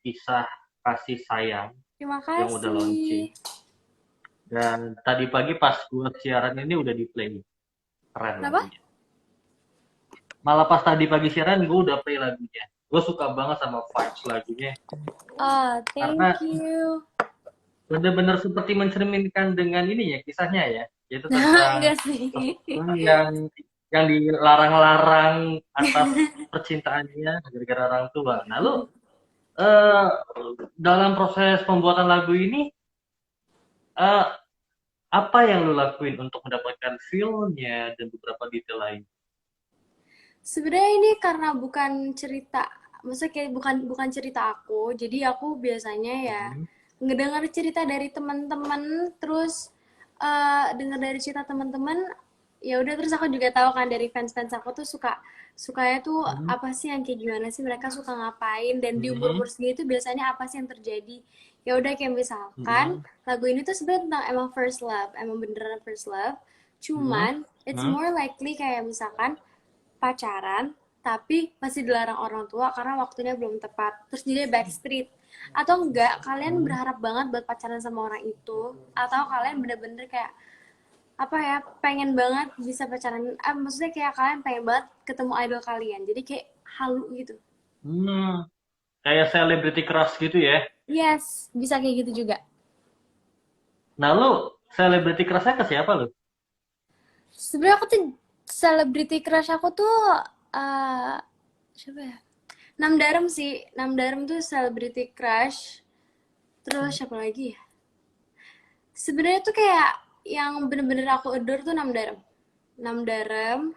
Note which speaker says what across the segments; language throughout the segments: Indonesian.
Speaker 1: kisah kasih sayang
Speaker 2: Terima
Speaker 1: yang udah launching.
Speaker 2: kasih.
Speaker 1: Dan tadi pagi pas gue siaran ini udah di play. Keren
Speaker 2: Kenapa?
Speaker 1: lagunya. Malah pas tadi pagi siaran gue udah play lagunya. Gue suka banget sama vibes lagunya.
Speaker 2: Ah,
Speaker 1: Karena
Speaker 2: thank you.
Speaker 1: benar-benar seperti mencerminkan dengan ini ya kisahnya ya. Yaitu tentang
Speaker 2: Enggak sih.
Speaker 1: seseorang yang dilarang-larang atas percintaannya gara-gara orang tua. Nah, lu eh, dalam proses pembuatan lagu ini eh, apa yang lu lakuin untuk mendapatkan feel-nya dan beberapa detail lain?
Speaker 2: Sebenarnya ini karena bukan cerita, maksudnya kayak bukan bukan cerita aku. Jadi aku biasanya ya
Speaker 1: Hmm.
Speaker 2: ngedengar cerita dari teman-teman, terus dengar dari cerita teman-teman, ya udah terus aku juga tahu kan dari fans-fans aku tuh sukanya tuh
Speaker 1: Hmm.
Speaker 2: apa sih yang kayak gimana sih mereka suka ngapain dan di
Speaker 1: Hmm.
Speaker 2: umur-umur segini tuh biasanya apa sih yang terjadi. Ya udah kayak misalkan
Speaker 1: Hmm.
Speaker 2: lagu ini tuh sebenarnya tentang emang first love, emang beneran first love.
Speaker 1: Hmm.
Speaker 2: Cuman it's
Speaker 1: Hmm.
Speaker 2: more likely kayak misalkan pacaran tapi masih dilarang orang tua karena waktunya belum tepat terus jadi backstreet atau enggak kalian
Speaker 1: Hmm.
Speaker 2: berharap banget buat pacaran sama orang itu atau kalian bener-bener kayak apa ya pengen banget bisa pacaran maksudnya kayak kalian pengen banget ketemu idol kalian jadi kayak halu gitu.
Speaker 1: Hmm. Kayak selebriti keras gitu ya.
Speaker 2: Yes, bisa kayak gitu juga.
Speaker 1: Nah, lu selebriti kerasnya ke siapa lu?
Speaker 2: Sebenarnya aku tuh celebrity crush aku tuh eh siapa ya, Nam Darem sih. Nam Darem tuh celebrity crush. Terus siapa lagi ya? Sebenarnya tuh kayak yang bener-bener aku adore tuh Nam Darem. Nam Darem,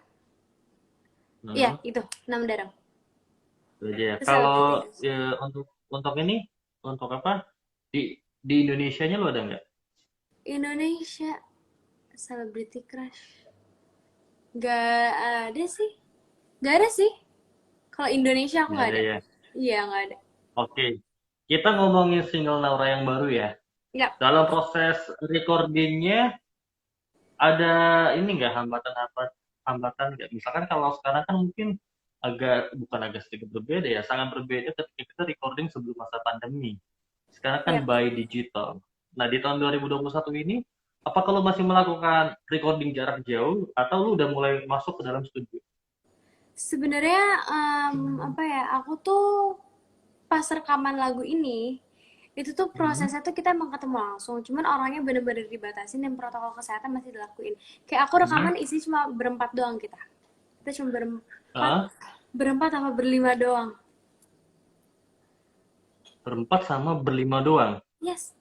Speaker 2: iya
Speaker 1: Hmm.
Speaker 2: itu Nam Darem.
Speaker 1: Itu aja ya.
Speaker 2: Itu
Speaker 1: Kalau
Speaker 2: selebriti crush.
Speaker 1: untuk ini, untuk apa? Di Indonesianya lu ada nggak?
Speaker 2: Indonesia celebrity crush. Gak ada sih. Gak ada sih. Kalau Indonesia aku
Speaker 1: Nggak
Speaker 2: gak
Speaker 1: ada
Speaker 2: ada.
Speaker 1: ya.
Speaker 2: Iya gak ada.
Speaker 1: Oke, kita ngomongin single Naura yang baru ya.
Speaker 2: Ya.
Speaker 1: Dalam proses recordingnya ada ini nggak hambatan nggak? Misalkan kalau sekarang kan mungkin bukan agak sedikit berbeda ya, sangat berbeda ketika kita recording sebelum masa pandemi. Sekarang kan
Speaker 2: Yap.
Speaker 1: by digital. Nah di tahun 2021 ini, apa kalau masih melakukan recording jarak jauh atau lu udah mulai masuk ke dalam studio?
Speaker 2: Sebenarnya apa ya? Aku tuh pas rekaman lagu ini itu tuh
Speaker 1: Hmm.
Speaker 2: prosesnya tuh kita emang ketemu langsung cuman orangnya bener-bener dibatasin dan protokol kesehatan masih dilakuin kayak aku
Speaker 1: Hmm.
Speaker 2: rekaman isi cuma berempat doang kita cuma berempat
Speaker 1: Ah,
Speaker 2: berempat apa berlima doang.
Speaker 1: berempat sama berlima doang.
Speaker 2: Yes.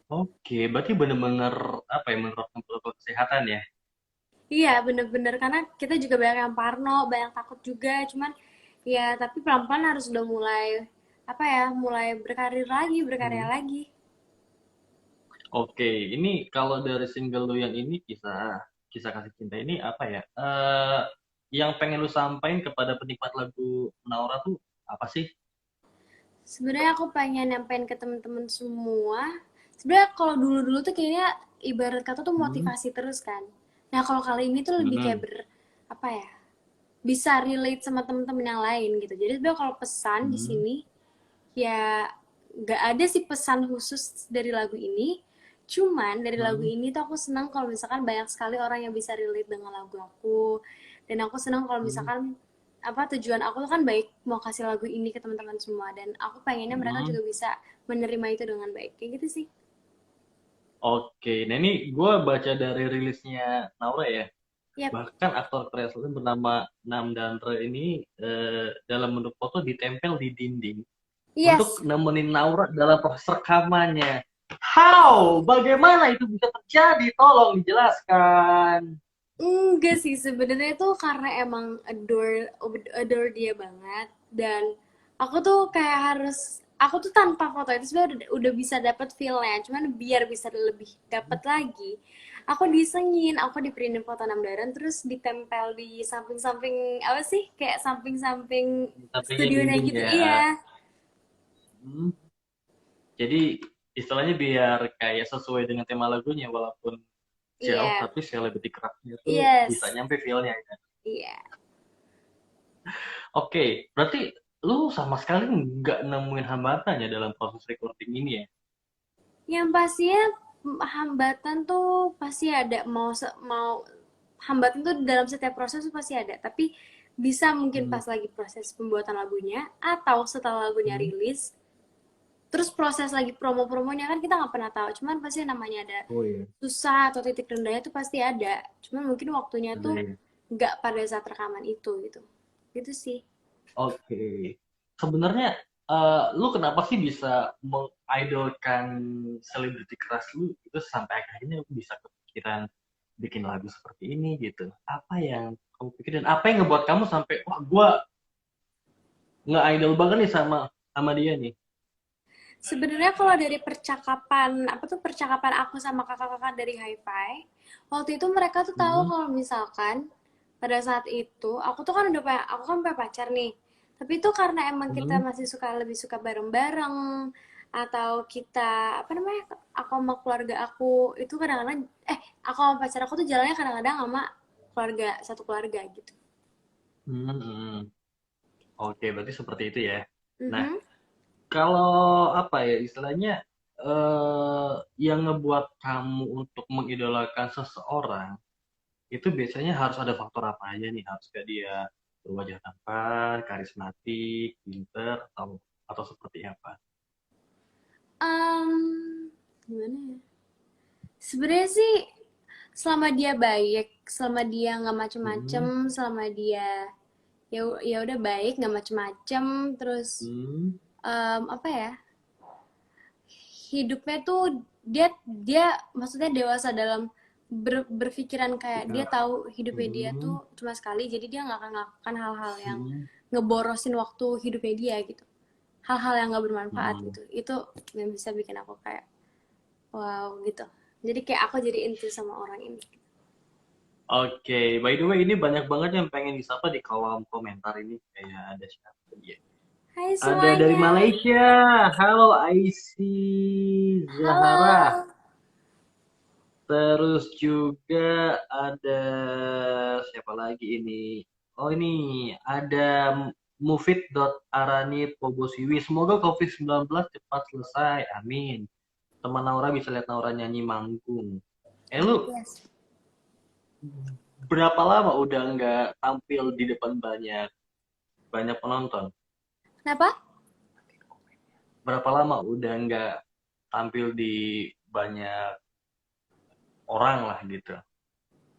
Speaker 1: Oke, berarti bener-bener apa ya menerapkan protokol kesehatan ya?
Speaker 2: Iya bener-bener karena kita juga banyak yang parno banyak takut juga cuman ya tapi pelan-pelan harus udah mulai apa ya mulai berkarir lagi berkarya
Speaker 1: Hmm.
Speaker 2: lagi.
Speaker 1: Oke, ini kalau dari single lu yang ini kisah kisah kasih cinta ini apa ya? Yang pengen lu sampaikan kepada penikmat lagu Naura tuh apa sih?
Speaker 2: Sebenarnya aku pengen nyampein ke temen-temen semua. Sebenarnya kalau dulu-dulu tuh kayaknya ibarat kata tuh
Speaker 1: Hmm.
Speaker 2: motivasi terus kan. Nah kalau kali ini tuh lebih kayak
Speaker 1: Hmm.
Speaker 2: apa ya? Bisa relate sama temen-temen yang lain gitu. Jadi sebenarnya kalau pesan di
Speaker 1: Hmm.
Speaker 2: sini ya nggak ada sih pesan khusus dari lagu ini. Cuman dari lagu
Speaker 1: Hmm.
Speaker 2: ini tuh aku senang kalau misalkan banyak sekali orang yang bisa relate dengan lagu aku. Dan aku senang kalau
Speaker 1: Hmm.
Speaker 2: misalkan apa tujuan aku tuh kan baik mau kasih lagu ini ke teman-teman semua dan aku pengennya mereka
Speaker 1: Hmm.
Speaker 2: juga bisa menerima itu dengan baik kayak gitu sih.
Speaker 1: Oke, nah ini gue baca dari rilisnya Naura ya.
Speaker 2: Yap.
Speaker 1: Bahkan aktor Presley bernama Nam Dandre ini dalam bentuk foto ditempel di dinding untuk
Speaker 2: Yes.
Speaker 1: nemenin Naura dalam proses rekamannya. How? Bagaimana itu bisa terjadi? Tolong dijelaskan.
Speaker 2: Enggak sih sebenarnya itu karena emang adore dia banget dan aku tuh kayak harus aku tuh tanpa foto itu sebenarnya udah bisa dapet feel-nya cuman biar bisa lebih dapet lagi aku disengin aku diprintin foto Namdaran terus ditempel di samping-samping apa sih kayak samping-samping
Speaker 1: Sampingnya
Speaker 2: studionya
Speaker 1: dinding
Speaker 2: gitu
Speaker 1: ya.
Speaker 2: iya.
Speaker 1: Hmm. Jadi istilahnya biar kayak sesuai dengan tema lagunya walaupun jauh
Speaker 2: Iya.
Speaker 1: tapi selebriti kerasnya tuh bisa
Speaker 2: Yes.
Speaker 1: nyampe feel-nya ya.
Speaker 2: Iya.
Speaker 1: Oke, berarti lu sama sekali nggak nemuin hambatan ya dalam proses recording ini ya?
Speaker 2: Yang pastinya hambatan tuh pasti ada, mau hambatan tuh dalam setiap proses tuh pasti ada, tapi bisa mungkin
Speaker 1: Hmm.
Speaker 2: pas lagi proses pembuatan lagunya atau setelah lagunya
Speaker 1: Hmm.
Speaker 2: rilis, terus proses lagi promo-promonya kan kita nggak pernah tahu, cuman pasti namanya ada
Speaker 1: Oh iya,
Speaker 2: susah atau titik rendahnya tuh pasti ada, cuman mungkin waktunya
Speaker 1: ada
Speaker 2: tuh
Speaker 1: ya.
Speaker 2: nggak pada saat rekaman itu gitu, gitu sih.
Speaker 1: Oke. Sebenarnya lu kenapa sih bisa mengidolkan selebriti keras lu itu sampai akhirnya lu bisa kepikiran bikin lagu seperti ini gitu? Apa yang kamu pikir dan apa yang ngebuat kamu sampai wah gua nge-idol banget nih sama sama dia nih?
Speaker 2: Sebenarnya kalau dari percakapan apa tuh percakapan aku sama kakak-kakak dari Hi-Fi, waktu itu mereka tuh tahu
Speaker 1: Hmm.
Speaker 2: kalau misalkan pada saat itu aku tuh kan aku kan punya pacar nih. Tapi itu karena emang kita
Speaker 1: Hmm.
Speaker 2: masih lebih suka bareng-bareng atau kita apa namanya aku sama keluarga aku itu kadang-kadang aku sama pacar aku tuh jalannya kadang-kadang sama keluarga satu keluarga gitu.
Speaker 1: Hmm. Hmm. Oke, berarti seperti itu ya. Nah,
Speaker 2: Mhm.
Speaker 1: kalau apa ya istilahnya yang ngebuat kamu untuk mengidolakan seseorang itu biasanya harus ada faktor apa aja nih? Harus gak dia berwajah tampan, karismatik, pinter, atau seperti apa?
Speaker 2: Gimana ya? Sebenarnya sih selama dia baik, selama dia nggak macem-macem,
Speaker 1: Hmm.
Speaker 2: selama dia ya udah baik, nggak macem-macem, terus
Speaker 1: Hmm.
Speaker 2: apa ya? Hidupnya tuh dia maksudnya dewasa dalam berpikiran kayak dia
Speaker 1: Ketika,
Speaker 2: tahu hidupnya dia
Speaker 1: hmm.
Speaker 2: tuh cuma sekali, jadi dia nggak akan melakukan hal-hal yang
Speaker 1: Hmm.
Speaker 2: ngeborosin waktu hidupnya dia gitu. Hal-hal yang nggak bermanfaat
Speaker 1: Hmm.
Speaker 2: gitu. Itu yang bisa bikin aku kayak wow gitu. Jadi kayak aku jadi into sama orang ini.
Speaker 1: Oke, by the way ini banyak banget yang pengen disapa di kolom komentar ini. Kayak ada siapa dia?
Speaker 2: Hai
Speaker 1: Ada dari
Speaker 2: semuanya.
Speaker 1: Malaysia. Halo Aisyah Zahara.
Speaker 2: Halo.
Speaker 1: Terus juga ada siapa lagi ini? Oh ini ada Mufid.arani Pobosiwi. Semoga COVID-19 cepat selesai. Amin. Teman Naura bisa lihat Naura nyanyi manggung. Lu
Speaker 2: Yes.
Speaker 1: berapa lama udah nggak tampil di depan banyak banyak penonton?
Speaker 2: Kenapa?
Speaker 1: Berapa lama udah nggak tampil di banyak orang lah gitu,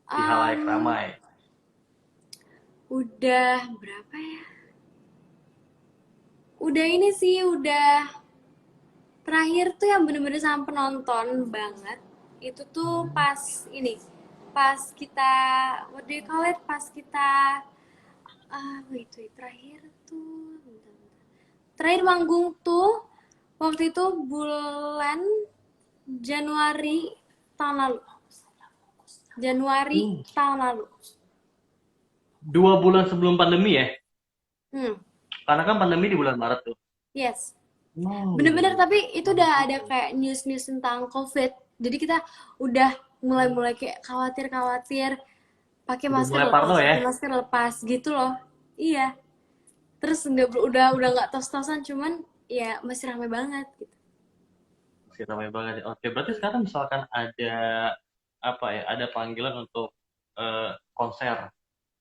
Speaker 1: di halayak
Speaker 2: Um,
Speaker 1: ramai?
Speaker 2: udah berapa ya? Udah ini sih, udah terakhir tuh yang bener-bener sama penonton banget. Itu tuh pas ini, pas kita, what do you call it? Pas kita, wait, terakhir tuh, terakhir manggung tuh waktu itu bulan Januari tahun lalu. Januari
Speaker 1: Hmm.
Speaker 2: tahun lalu.
Speaker 1: 2 bulan sebelum pandemi ya?
Speaker 2: Hmm,
Speaker 1: Karena kan pandemi di bulan Maret tuh.
Speaker 2: yes. Bener-bener
Speaker 1: Wow.
Speaker 2: tapi itu udah ada kayak news-news tentang COVID. Jadi kita udah mulai-mulai kayak khawatir-khawatir
Speaker 1: Udah mulai Parno ya?
Speaker 2: pakai masker lepas gitu loh. Iya. Terus udah nggak tos-tosan cuman ya masih ramai banget gitu.
Speaker 1: Masih ramai banget ya. Oke, berarti sekarang misalkan ada apa ya? Ada panggilan untuk konser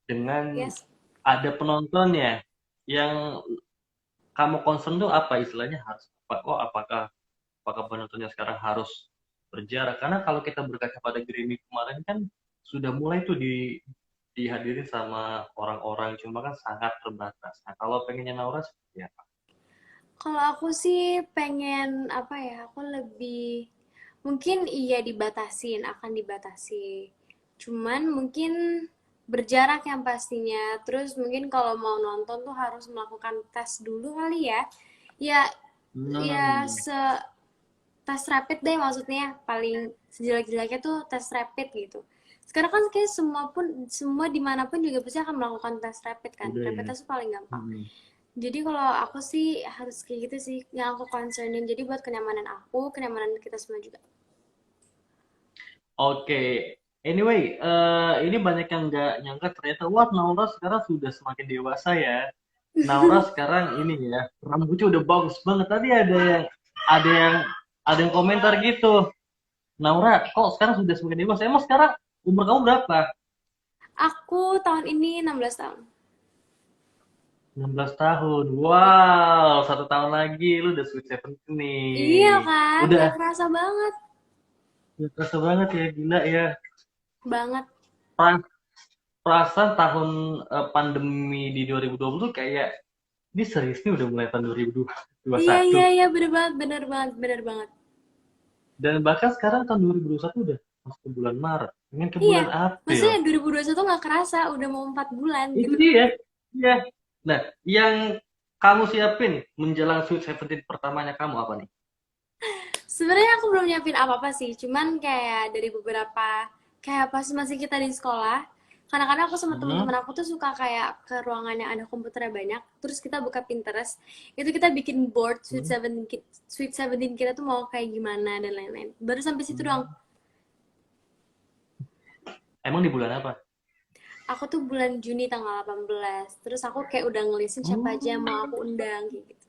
Speaker 1: dengan
Speaker 2: Yes.
Speaker 1: ada penonton ya yang kamu concern tuh apa istilahnya harus apa? Oh, apakah penontonnya sekarang harus berjarak? Karena kalau kita berkaca pada Grammy kemarin kan sudah mulai tuh dihadiri sama orang-orang, cuma kan sangat terbatas. Nah, kalau pengennya Naura seperti apa?
Speaker 2: Kalau aku sih pengen apa ya? Aku lebih mungkin iya dibatasin, akan dibatasi. Cuman mungkin berjarak yang pastinya. Terus mungkin kalau mau nonton tuh harus melakukan tes dulu kali ya. Ya, ya
Speaker 1: Hmm.
Speaker 2: tes rapid deh maksudnya. Paling sejelek-jeleknya tuh tes rapid gitu. Sekarang kan kayak semua dimanapun juga pasti akan melakukan tes rapid kan.
Speaker 1: Udah
Speaker 2: Rapid
Speaker 1: ya.
Speaker 2: test tuh paling gampang.
Speaker 1: Hmm.
Speaker 2: Jadi kalau aku sih harus kayak gitu sih yang aku concernin. Jadi buat kenyamanan aku, kenyamanan kita semua juga.
Speaker 1: Oke, anyway, ini banyak yang nggak nyangka ternyata wah Naura sekarang sudah semakin dewasa ya. Naura sekarang ini ya, rambutnya udah bagus banget. Tadi ada yang ada yang komentar gitu. Naura, kok sekarang sudah semakin dewasa? Emang sekarang umur kamu berapa?
Speaker 2: Aku tahun ini 16 tahun.
Speaker 1: 16 tahun. Wow, 1 tahun lagi lu udah sweet 17
Speaker 2: Iya
Speaker 1: nih.
Speaker 2: kan,
Speaker 1: Udah,
Speaker 2: gak kerasa banget.
Speaker 1: udah terasa banget ya, gila ya.
Speaker 2: Banget.
Speaker 1: Pra- Perasaan tahun pandemi di 2020 kayak ini serius nih udah mulai tahun 2021.
Speaker 2: Iya, iya, iya, bener banget, bener banget, bener banget.
Speaker 1: Dan bahkan sekarang tahun 2021 udah masuk ke bulan Maret. Ingin ke
Speaker 2: Iya,
Speaker 1: bulan April.
Speaker 2: maksudnya 2021 nggak kerasa, udah mau 4 bulan
Speaker 1: Itu
Speaker 2: gitu.
Speaker 1: dia. Iya. Nah, yang kamu siapin menjelang Sweet Seventeen pertamanya kamu apa nih?
Speaker 2: Sebenarnya aku belum nyiapin apa-apa sih, cuman kayak dari beberapa, kayak pas masih kita di sekolah, kadang-kadang aku sama
Speaker 1: Hmm.
Speaker 2: teman-teman aku tuh suka kayak ke ruangan yang ada komputernya banyak, terus kita buka Pinterest, itu kita bikin board
Speaker 1: Hmm.
Speaker 2: Sweet Seventeen kita tuh mau kayak gimana dan lain-lain. Baru sampai situ doang.
Speaker 1: Hmm. Emang di bulan apa?
Speaker 2: Aku tuh bulan Juni tanggal 18, terus aku kayak udah ngelisin siapa aja yang mau
Speaker 1: Oh.
Speaker 2: aku undang kayak gitu.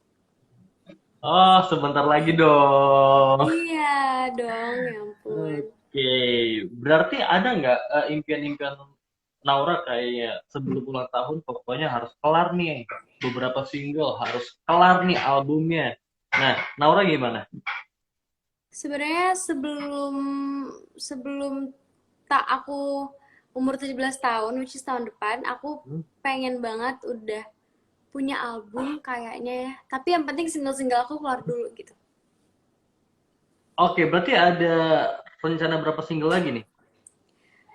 Speaker 1: Oh, sebentar lagi dong.
Speaker 2: Iya dong, ya ampun.
Speaker 1: Oke, berarti ada nggak impian-impian Naura kayak sebelum ulang tahun pokoknya harus kelar nih beberapa single, harus kelar nih albumnya. Nah, Naura gimana?
Speaker 2: Sebenarnya sebelum sebelum tak aku umur 17 tahun, which is tahun depan, aku
Speaker 1: Hmm.
Speaker 2: pengen banget udah punya album kayaknya ya. Tapi yang penting single-single aku keluar dulu gitu.
Speaker 1: Oke, berarti ada rencana berapa single lagi nih?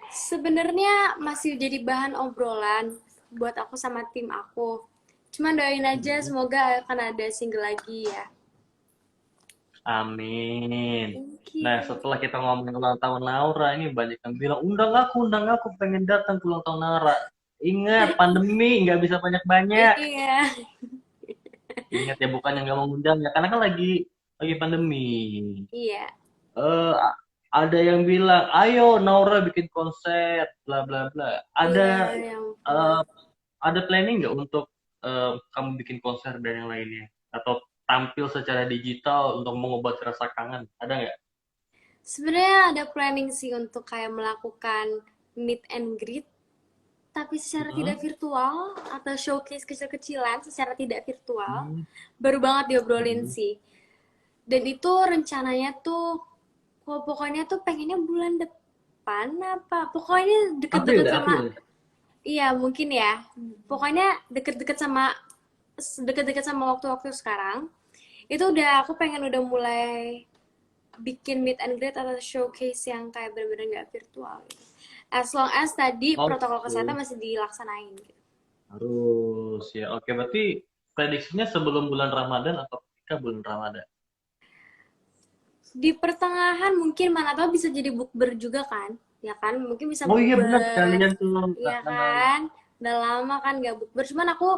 Speaker 2: Sebenarnya masih jadi bahan obrolan buat aku sama tim aku. Cuman doain aja
Speaker 1: Hmm.
Speaker 2: semoga akan ada single lagi ya.
Speaker 1: Amin.
Speaker 2: Thank
Speaker 1: Nah,
Speaker 2: you.
Speaker 1: setelah kita ngomongin ulang tahun Naura, ini banyak yang bilang, undang aku, pengen datang ke ulang tahun Naura. Ingat, pandemi, nggak bisa banyak-banyak.
Speaker 2: Iya.
Speaker 1: Ingat ya, bukan yang nggak mau undang ya, karena kan lagi pandemi.
Speaker 2: Iya.
Speaker 1: eh ada yang bilang, ayo Naura bikin konser, bla bla bla.
Speaker 2: Iya,
Speaker 1: Ada
Speaker 2: ya ampun.
Speaker 1: eh, ada planning nggak untuk kamu bikin konser dan yang lainnya? Atau tampil secara digital untuk mengobati rasa kangen? Ada nggak?
Speaker 2: Sebenarnya ada planning sih untuk kayak melakukan meet and greet tapi secara tidak
Speaker 1: Mm-mm.
Speaker 2: virtual atau showcase kecil-kecilan secara tidak virtual.
Speaker 1: Hmm.
Speaker 2: Baru banget diobrolin
Speaker 1: Mm-mm.
Speaker 2: sih. Dan itu rencananya tuh pokoknya tuh pengennya bulan depan apa? Pokoknya deket-deket sama
Speaker 1: April.
Speaker 2: iya mungkin ya. Pokoknya deket-deket sama waktu-waktu sekarang. Itu udah aku pengen udah mulai bikin meet and greet atau showcase yang kayak bener-bener nggak virtual gitu. As long as tadi protokol kesehatan
Speaker 1: Oke,
Speaker 2: masih dilaksanain gitu.
Speaker 1: harus ya. Oke, berarti prediksinya sebelum bulan Ramadan atau ketika bulan Ramadan?
Speaker 2: Di pertengahan mungkin mana tahu bisa jadi bukber juga kan, ya kan, mungkin bisa
Speaker 1: Oh iya benar
Speaker 2: bukber,
Speaker 1: sekalian tuh.
Speaker 2: ya kan, udah lama kan nggak bukber, cuman aku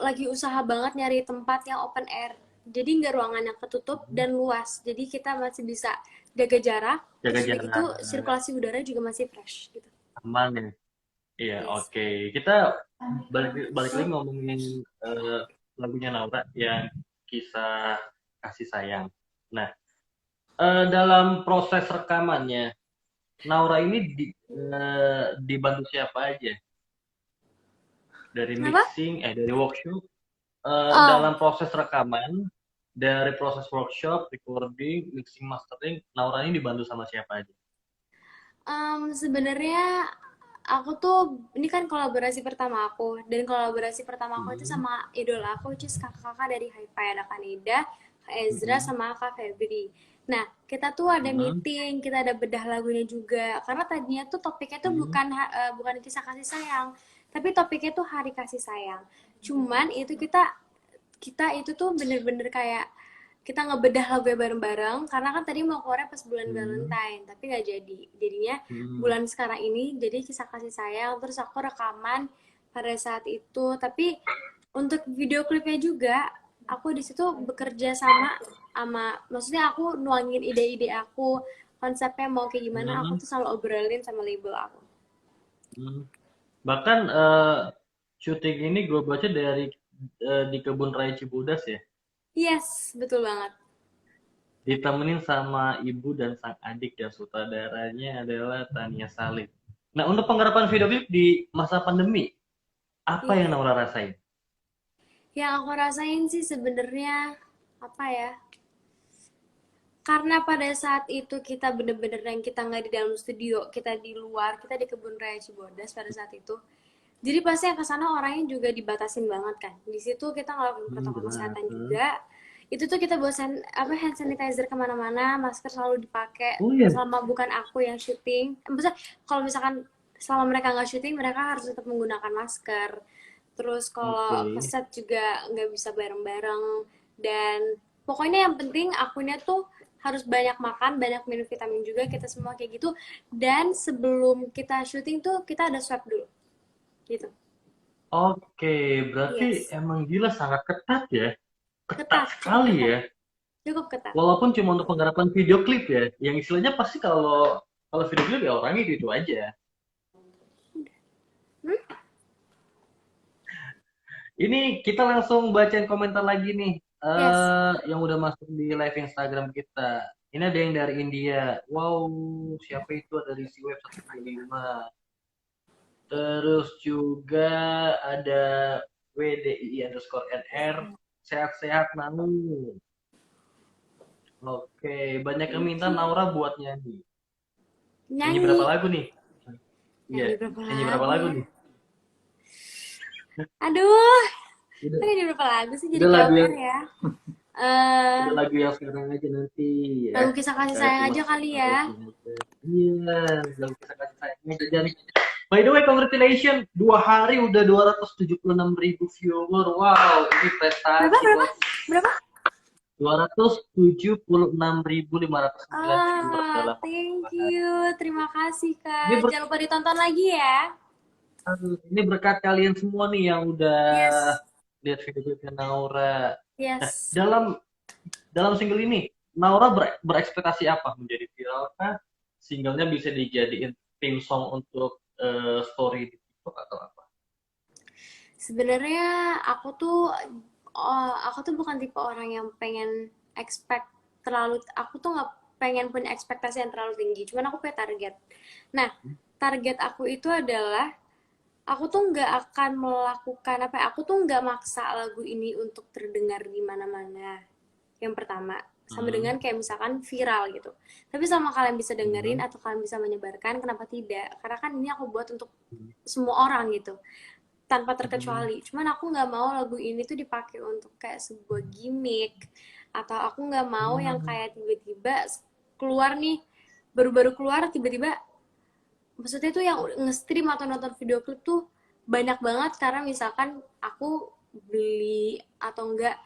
Speaker 2: lagi usaha banget nyari tempat yang open air, jadi nggak ruangan yang ketutup dan luas, jadi kita masih bisa jaga jarak,
Speaker 1: Jaga
Speaker 2: terus udah gitu
Speaker 1: jarak,
Speaker 2: sirkulasi udara juga masih fresh gitu.
Speaker 1: aman ya. Iya,
Speaker 2: Yes.
Speaker 1: oke. Kita balik balik lagi ngomongin eh, lagunya Naura yang kisah kasih sayang. Nah, dalam proses rekamannya, Naura ini dibantu siapa aja? Dari
Speaker 2: Kenapa?
Speaker 1: mixing, dari workshop,
Speaker 2: Oh,
Speaker 1: dalam proses rekaman, dari proses workshop, recording, mixing, mastering, Naura ini dibantu sama siapa aja?
Speaker 2: sebenarnya aku tuh ini kan kolaborasi pertama aku dan kolaborasi pertama aku itu
Speaker 1: Hmm.
Speaker 2: sama idola aku, which is kakak-kakak dari Hi-Fi, ada Kaneda, Kak Ezra,
Speaker 1: Hmm.
Speaker 2: sama Kak Febri. Nah, kita tuh ada
Speaker 1: Hmm.
Speaker 2: meeting, kita ada bedah lagunya juga. Karena tadinya tuh topiknya tuh
Speaker 1: Hmm.
Speaker 2: bukan kisah kasih sayang, tapi topiknya tuh hari kasih sayang. Cuman itu kita kita itu tuh bener-bener kayak kita ngebedah lagunya bareng-bareng karena kan tadi mau keluarnya pas bulan
Speaker 1: Hmm.
Speaker 2: Valentine tapi nggak jadi, jadinya
Speaker 1: Hmm.
Speaker 2: bulan sekarang ini jadi kisah kasih sayang, terus aku rekaman pada saat itu. Tapi untuk video klipnya juga aku di situ bekerja sama maksudnya aku nuangin ide-ide aku, konsepnya mau kayak gimana aku
Speaker 1: Hmm.
Speaker 2: tuh selalu obrolin sama label aku.
Speaker 1: Hmm. Bahkan syuting ini gue baca dari di Kebun Raya Cibodas ya.
Speaker 2: Yes, betul banget.
Speaker 1: Ditemenin sama ibu dan sang adik dan sutradaranya adalah Tania Salim. Nah, untuk penggarapan video klip di masa pandemi, apa
Speaker 2: Iya.
Speaker 1: yang Naura rasain?
Speaker 2: Yang aku rasain sih sebenarnya apa ya? Karena pada saat itu kita bener-bener yang kita nggak di dalam studio, kita di luar, kita di Kebun Raya Cibodas pada saat itu. Jadi pasti yang kesana orangnya juga dibatasin banget kan. Di situ kita ngelakuin protokol
Speaker 1: Jelas.
Speaker 2: kesehatan juga. Itu tuh kita bawa hand sanitizer kemana-mana, masker selalu dipakai.
Speaker 1: Oh iya,
Speaker 2: Selama bukan aku yang syuting, maksudnya kalau misalkan selama mereka nggak syuting, mereka harus tetap menggunakan masker. Terus
Speaker 1: oke.
Speaker 2: kalau ke set juga nggak bisa bareng-bareng. Dan pokoknya yang penting akunnya tuh harus banyak makan, banyak minum vitamin juga, kita semua kayak gitu. Dan sebelum kita syuting tuh kita ada swab dulu, gitu.
Speaker 1: Oke, berarti
Speaker 2: Yes,
Speaker 1: emang gila sangat ketat ya. Ketat
Speaker 2: ketat, cukup
Speaker 1: sekali
Speaker 2: ketat,
Speaker 1: ya.
Speaker 2: cukup ketat.
Speaker 1: Walaupun cuma untuk penggarapan video klip ya, yang istilahnya pasti kalau kalau video klip ya orangnya itu aja.
Speaker 2: Hmm?
Speaker 1: Ini kita langsung bacain komentar lagi nih,
Speaker 2: Yes.
Speaker 1: yang udah masuk di live Instagram kita. Ini ada yang dari India. Wow, siapa itu? Ada di si web 125. Terus juga ada WDI_NR. Sehat-sehat Nanu. Oke, banyak yang
Speaker 2: Thank
Speaker 1: minta
Speaker 2: you.
Speaker 1: Naura buat nyanyi. Nyanyi berapa
Speaker 2: Nyanyi.
Speaker 1: lagu nih? Iya,
Speaker 2: Nyanyi berapa
Speaker 1: nyanyi berapa
Speaker 2: lagu
Speaker 1: lagu
Speaker 2: ya?
Speaker 1: nih?
Speaker 2: Aduh,
Speaker 1: Udah,
Speaker 2: nyanyi berapa lagu sih jadi
Speaker 1: udah lagu
Speaker 2: keloper
Speaker 1: yang
Speaker 2: ya? Eh,
Speaker 1: udah lagu yang sekarang aja nanti ya.
Speaker 2: lagu kisah kasih sayang
Speaker 1: Cuma
Speaker 2: aja kali
Speaker 1: tahu
Speaker 2: ya.
Speaker 1: aja. Iya, lagu kisah kasih sayangnya aja. Dan by the way, congratulations. 2 hari udah 276.000 viewer. Wow, ini
Speaker 2: Berapa,
Speaker 1: prestasi
Speaker 2: berapa?
Speaker 1: bos.
Speaker 2: Berapa?
Speaker 1: 276.509 viewers
Speaker 2: Ah,
Speaker 1: dalam waktu
Speaker 2: thank
Speaker 1: 2 hari.
Speaker 2: you. Terima kasih,
Speaker 1: Ini,
Speaker 2: Kak. Jangan lupa ditonton lagi ya.
Speaker 1: ini berkat kalian semua nih yang udah
Speaker 2: Yes.
Speaker 1: lihat video-videonya Naura. Nah,
Speaker 2: Yes.
Speaker 1: dalam single ini, Naura berekspektasi apa? Menjadi viral kah? Singlenya bisa dijadiin theme song untuk story di TikTok atau apa?
Speaker 2: Sebenarnya aku tuh bukan tipe orang yang pengen expect terlalu, aku tuh nggak pengen punya ekspektasi yang terlalu tinggi. Cuman aku punya target. Nah, target aku itu adalah aku tuh nggak akan melakukan apa ya, aku tuh nggak maksa lagu ini untuk terdengar di mana-mana. Yang pertama, sama
Speaker 1: Hmm.
Speaker 2: dengan kayak misalkan viral gitu. Tapi sama kalian bisa dengerin
Speaker 1: Hmm.
Speaker 2: atau kalian bisa menyebarkan, kenapa tidak? Karena kan ini aku buat untuk semua orang gitu, tanpa
Speaker 1: Hmm.
Speaker 2: terkecuali. Cuman aku nggak mau lagu ini tuh dipakai untuk kayak sebuah gimmick, atau aku nggak mau yang
Speaker 1: Hmm.
Speaker 2: kayak tiba-tiba keluar nih, baru-baru keluar tiba-tiba, maksudnya tuh yang nge-stream atau nonton video klip tuh banyak banget karena misalkan aku beli atau enggak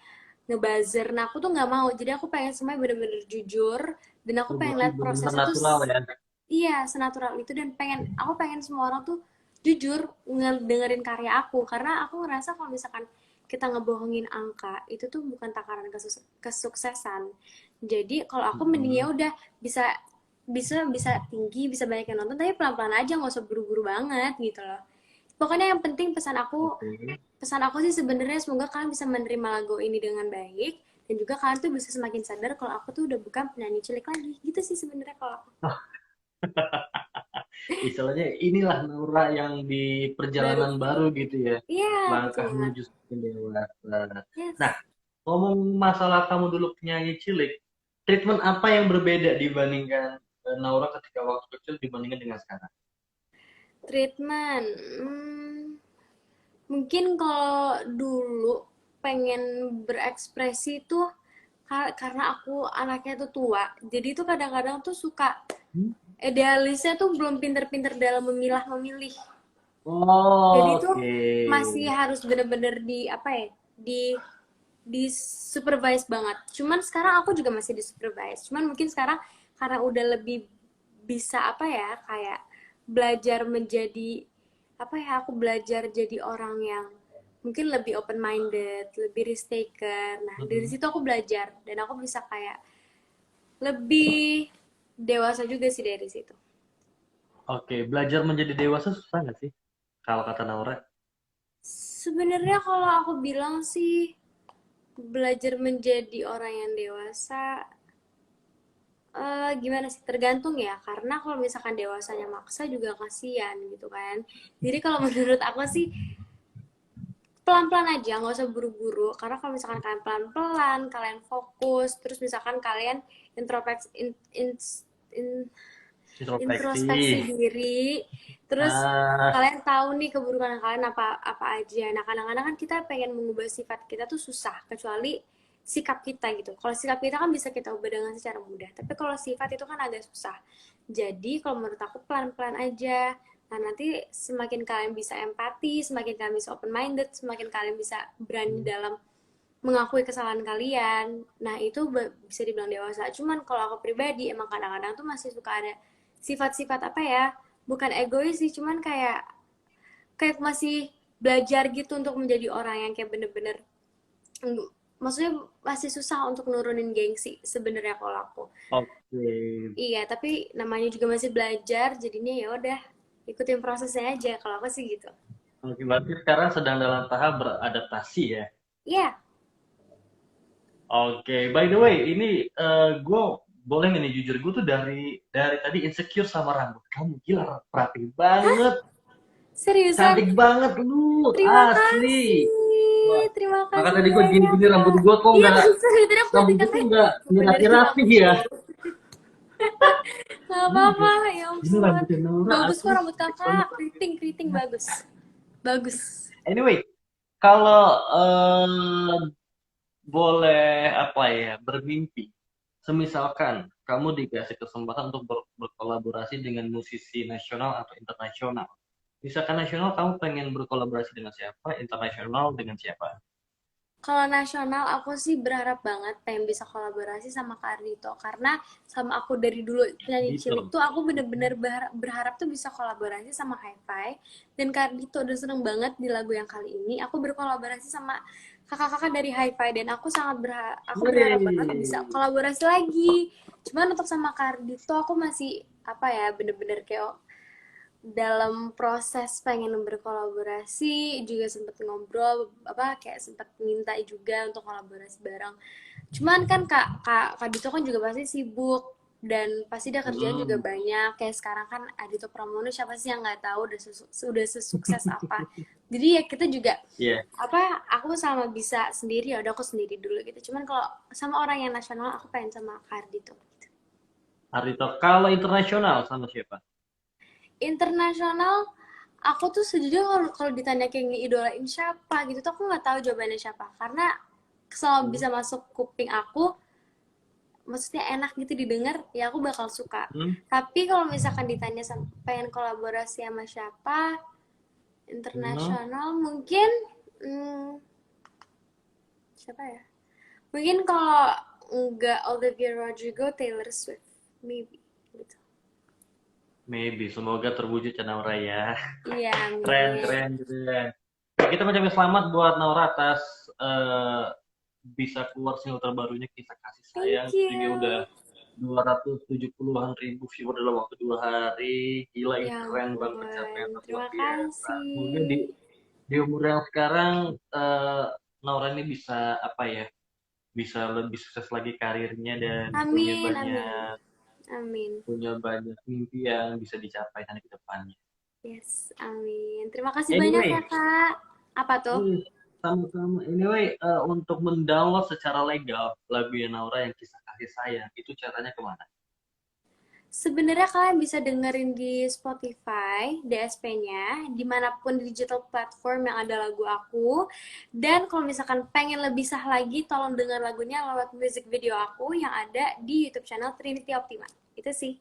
Speaker 2: ngebuzzer. Nah aku tuh nggak mau, jadi aku pengen semuanya bener-bener jujur, dan aku
Speaker 1: Oh,
Speaker 2: pengen
Speaker 1: berarti
Speaker 2: lihat
Speaker 1: benar-benar
Speaker 2: prosesnya tuh
Speaker 1: natural ya.
Speaker 2: iya senatural itu, dan aku pengen semua orang tuh jujur ngedengerin karya aku, karena aku ngerasa kalau misalkan kita ngebohongin angka itu tuh bukan takaran kesuksesan. Jadi kalau aku mending ya
Speaker 1: Hmm.
Speaker 2: udah, bisa bisa bisa tinggi, bisa banyak yang nonton, tapi pelan-pelan aja, nggak usah buru-buru banget gitu loh. Pokoknya yang penting
Speaker 1: Oke.
Speaker 2: pesan aku sih sebenarnya semoga kalian bisa menerima lagu ini dengan baik, dan juga kalian tuh bisa semakin sadar kalau aku tuh udah bukan penyanyi cilik lagi, gitu sih sebenarnya kalau aku.
Speaker 1: Istilahnya inilah Naura yang di
Speaker 2: Baru,
Speaker 1: perjalanan baru gitu ya.
Speaker 2: iya betul
Speaker 1: Langkah
Speaker 2: banget.
Speaker 1: menuju semakin dewasa. Nah,
Speaker 2: Yes.
Speaker 1: ngomong masalah kamu dulu penyanyi cilik, treatment apa yang berbeda dibandingkan Naura ketika waktu kecil dibandingkan dengan sekarang?
Speaker 2: Treatment, mungkin kalau dulu pengen berekspresi tuh karena aku anaknya tuh tua, jadi tuh kadang-kadang tuh suka
Speaker 1: Hmm?
Speaker 2: idealisnya tuh belum pinter-pinter dalam memilah-memilih. Jadi
Speaker 1: Oh,
Speaker 2: tuh
Speaker 1: oke.
Speaker 2: masih harus bener-bener di apa ya, di supervise banget. Cuman sekarang aku juga masih di supervise. Cuman mungkin sekarang karena udah lebih bisa apa ya, kayak belajar menjadi apa ya, aku belajar jadi orang yang mungkin lebih open minded, lebih risk taker. Nah, dari
Speaker 1: Mhm.
Speaker 2: situ aku belajar dan aku bisa kayak lebih dewasa juga sih dari situ.
Speaker 1: Oke, belajar menjadi dewasa susah nggak sih? Kalau kata Naura.
Speaker 2: Sebenarnya kalau aku bilang sih belajar menjadi orang yang dewasa, gimana sih, tergantung ya, karena kalau misalkan dewasanya maksa juga kasihan gitu kan. Jadi kalau menurut aku sih pelan-pelan aja, nggak usah buru-buru, karena kalau misalkan kalian pelan-pelan, kalian fokus, terus misalkan kalian introspeksi introspeksi
Speaker 1: Introspeksi.
Speaker 2: diri, terus
Speaker 1: Ah,
Speaker 2: kalian tahu nih keburukan kalian apa apa aja. Nah, kadang-kadang kan kita pengen mengubah sifat kita tuh susah, kecuali sikap kita gitu. Kalau sikap kita kan bisa kita ubah dengan secara mudah, tapi kalau sifat itu kan agak susah. Jadi kalau menurut aku pelan-pelan aja. Nah, nanti semakin kalian bisa empati, semakin kalian bisa open minded, semakin kalian bisa berani dalam mengakui kesalahan kalian. Nah, itu bisa dibilang dewasa. Cuman kalau aku pribadi emang kadang-kadang tuh masih suka ada sifat-sifat apa ya? Bukan egois sih, cuman kayak kayak masih belajar gitu untuk menjadi orang yang kayak bener-bener, maksudnya masih susah untuk nurunin gengsi sebenarnya kalau aku.
Speaker 1: oke.
Speaker 2: Iya, tapi namanya juga masih belajar, jadinya ya udah ikutin prosesnya aja kalau aku sih gitu.
Speaker 1: Oke, berarti sekarang sedang dalam tahap beradaptasi ya.
Speaker 2: Iya,
Speaker 1: Oke, by the way, ini gue boleh nggak nih jujur, gue tuh dari tadi insecure sama rambut kamu, gila rapi banget,
Speaker 2: seriusan.
Speaker 1: cantik banget lu,
Speaker 2: Terima
Speaker 1: asli. Wah,
Speaker 2: kasih, terima
Speaker 1: maka
Speaker 2: kasih
Speaker 1: tadi gue
Speaker 2: banyak
Speaker 1: gini-gini rambut
Speaker 2: kak.
Speaker 1: gue kok
Speaker 2: Iya,
Speaker 1: nggak,
Speaker 2: sorry, tadi aku
Speaker 1: rambut
Speaker 2: liatin
Speaker 1: gue tuh
Speaker 2: kakak,
Speaker 1: nggak
Speaker 2: benerin
Speaker 1: rapi-rapi ya.
Speaker 2: rambutku. Gak
Speaker 1: Ini
Speaker 2: apa-apa,
Speaker 1: juga,
Speaker 2: ya
Speaker 1: ini
Speaker 2: ampun.
Speaker 1: rambutnya Naura
Speaker 2: Bagus kok
Speaker 1: asli
Speaker 2: rambut
Speaker 1: cantik
Speaker 2: kakak,
Speaker 1: banget.
Speaker 2: keriting, keriting, bagus. Bagus.
Speaker 1: Anyway, kalau boleh apa ya, bermimpi. Semisalkan kamu dikasih kesempatan untuk berkolaborasi dengan musisi nasional atau internasional. Misalkan nasional, kamu pengen berkolaborasi dengan siapa? Internasional dengan siapa?
Speaker 2: Kalau nasional aku sih berharap banget pengen bisa kolaborasi sama Kak Ardhito, karena sama aku dari dulu penyanyi cilik
Speaker 1: Gitu.
Speaker 2: tuh aku bener-bener berharap tuh bisa kolaborasi sama Hi-Fi, dan Kak Ardhito udah seneng banget di lagu yang kali ini aku berkolaborasi sama kakak-kakak dari Hi-Fi, dan aku berharap banget bisa
Speaker 1: Yeay.
Speaker 2: kolaborasi lagi. Cuman untuk sama Kak Ardhito aku masih apa ya, bener-bener kayak dalam proses pengen berkolaborasi, juga sempet ngobrol apa kayak sempet minta juga untuk kolaborasi bareng. Cuman kan kak Dito kan juga pasti sibuk, dan pasti dia kerjaan juga
Speaker 1: Hmm,
Speaker 2: banyak. Kayak sekarang kan Adito Pramono, siapa sih yang nggak tahu udah sesukses apa. Jadi ya kita juga
Speaker 1: iya.
Speaker 2: apa, aku sama bisa sendiri ya udah aku sendiri dulu gitu. Cuman kalau sama orang yang nasional aku pengen sama Kak Ardito.
Speaker 1: Ardhito. Kalau internasional sama siapa?
Speaker 2: Internasional, aku tuh sejujurnya kalau ditanya kayak ngidolain siapa gitu tuh aku nggak tahu jawabannya siapa, karena selama
Speaker 1: Hmm.
Speaker 2: bisa masuk kuping aku, maksudnya enak gitu didengar, ya aku bakal suka.
Speaker 1: Hmm?
Speaker 2: Tapi kalau misalkan ditanya pengen kolaborasi sama siapa
Speaker 1: Hmm?
Speaker 2: internasional, mungkin hmm, siapa ya, mungkin kalau nggak Olivia Rodrigo, Taylor Swift, maybe gitu.
Speaker 1: Maybe. Semoga terwujud ya Naura ya.
Speaker 2: Iya,
Speaker 1: Keren,
Speaker 2: amin.
Speaker 1: keren, keren. Kita mengucapkan selamat buat Naura atas eh, bisa keluar single terbarunya Kisah Kasih Sayang.
Speaker 2: Thank
Speaker 1: Ini udah
Speaker 2: you.
Speaker 1: 270-an ribu viewer dalam waktu 2 hari. Gila, ini
Speaker 2: Ya
Speaker 1: keren banget, pencapaian
Speaker 2: ampun,
Speaker 1: yang luar
Speaker 2: terima
Speaker 1: biasa. Semoga
Speaker 2: kasih.
Speaker 1: di umur yang sekarang Naura ini bisa apa ya, bisa lebih sukses lagi karirnya dan
Speaker 2: Amin, amin, amin.
Speaker 1: punya banyak mimpi yang bisa dicapai nanti ke depannya.
Speaker 2: Yes, amin. Terima kasih banyak ya,
Speaker 1: Anyway,
Speaker 2: Kak. Apa tuh?
Speaker 1: sama-sama. Anyway, untuk mendownload secara legal lagu Naura yang Kisah Kasih Sayang, itu caranya kemana?
Speaker 2: Sebenarnya kalian bisa dengerin di Spotify, DSP-nya, dimanapun di digital platform yang ada lagu aku. Dan kalau misalkan pengen lebih sah lagi, tolong dengar lagunya lewat music video aku yang ada di YouTube channel Trinity Optima. Itu sih.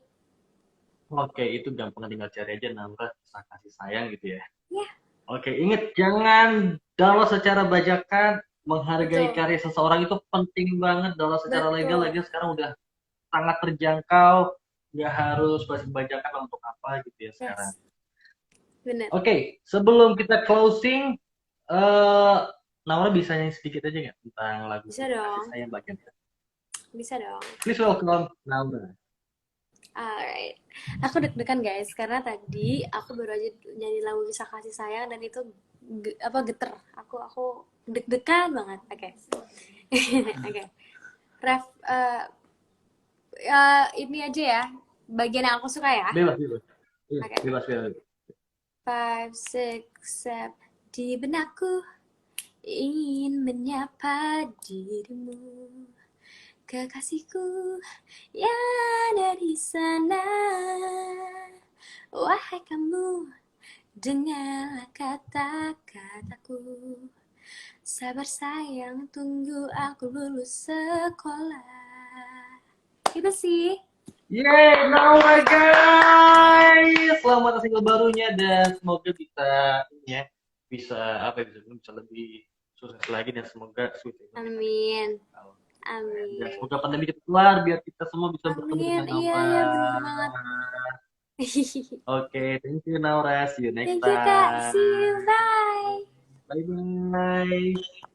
Speaker 1: Oke, itu gampang, tinggal cari aja Naura Kisah Kasih Sayang gitu ya.
Speaker 2: Ya,
Speaker 1: Oke, ingat jangan download secara bajakan, menghargai
Speaker 2: betul.
Speaker 1: karya seseorang itu penting banget. Download secara legal
Speaker 2: Betul.
Speaker 1: lagi sekarang udah sangat terjangkau, nggak harus bagi bajakan untuk apa gitu ya sekarang.
Speaker 2: Yes, bener.
Speaker 1: Oke, sebelum kita closing, eh Naura bisa nyanyi sedikit aja nggak tentang lagu
Speaker 2: Bisa
Speaker 1: Kisah Kasih
Speaker 2: dong.
Speaker 1: Sayang bagian itu?
Speaker 2: Bisa dong.
Speaker 1: Please welcome Naura.
Speaker 2: Alright. Aku deg-degan guys, karena tadi aku baru aja nyanyi lagu Kisah Kasih Sayang, dan itu geter. Aku deg-degan banget. Oke. Oke. Ref, ini aja ya, bagian yang aku suka ya.
Speaker 1: Bebas, bebas. Iya,
Speaker 2: Oke.
Speaker 1: bebas, bebas.
Speaker 2: 5, 6, 7. Di benakku ingin menyapa dirimu, kekasihku yang ada di sana. Wahai kamu, dengarlah kata-kataku. Sabar sayang, tunggu aku lulus sekolah. Gitu sih.
Speaker 1: Yeay, Naura guys, selamat atas single barunya dan semoga bisa ini ya, bisa apa ya, bisa lebih sukses lagi dan semoga sukses.
Speaker 2: Amin.
Speaker 1: Dan
Speaker 2: Amin.
Speaker 1: semoga pandemi cepat keluar biar kita semua bisa bertemu
Speaker 2: Amin.
Speaker 1: dengan
Speaker 2: Iya,
Speaker 1: Naura.
Speaker 2: iya bener banget.
Speaker 1: Oke, thank you Naura. See you next
Speaker 2: Thank you, Kak. See you.
Speaker 1: time.
Speaker 2: Bye.
Speaker 1: Bye bye.